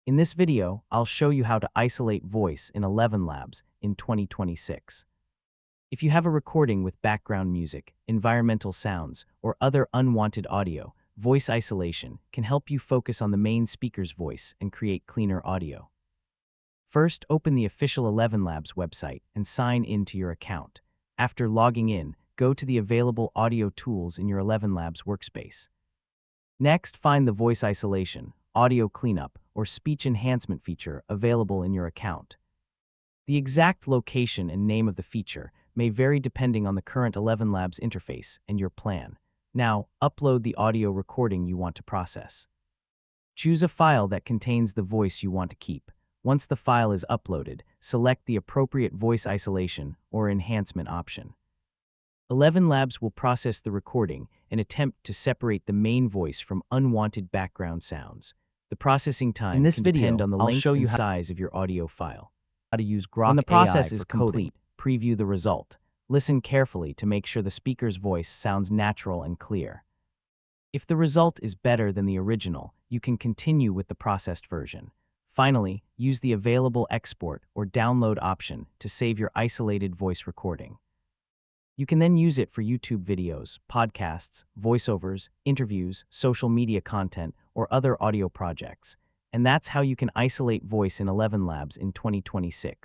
In this video, I'll show you how to isolate voice in ElevenLabs in 2026. If you have a recording with background music, environmental sounds, or other unwanted audio, voice isolation can help you focus on the main speaker's voice and create cleaner audio. First, open the official ElevenLabs website and sign in to your account. After logging in, go to the available audio tools in your ElevenLabs workspace. Next, find the voice isolation, audio cleanup, or speech enhancement feature available in your account. The exact location and name of the feature may vary depending on the current ElevenLabs interface and your plan. Now, upload the audio recording you want to process. Choose a file that contains the voice you want to keep. Once the file is uploaded, select the appropriate voice isolation or enhancement option. ElevenLabs will process the recording and attempt to separate the main voice from unwanted background sounds. The processing time can depend on the length and size of your audio file. How to use Grok When the process AI is for coding. complete, preview the result. Listen carefully to make sure the speaker's voice sounds natural and clear. If the result is better than the original, you can continue with the processed version. Finally, use the available export or download option to save your isolated voice recording. You can then use it for YouTube videos, podcasts, voiceovers, interviews, social media content, or other audio projects. And that's how you can isolate voice in ElevenLabs in 2026.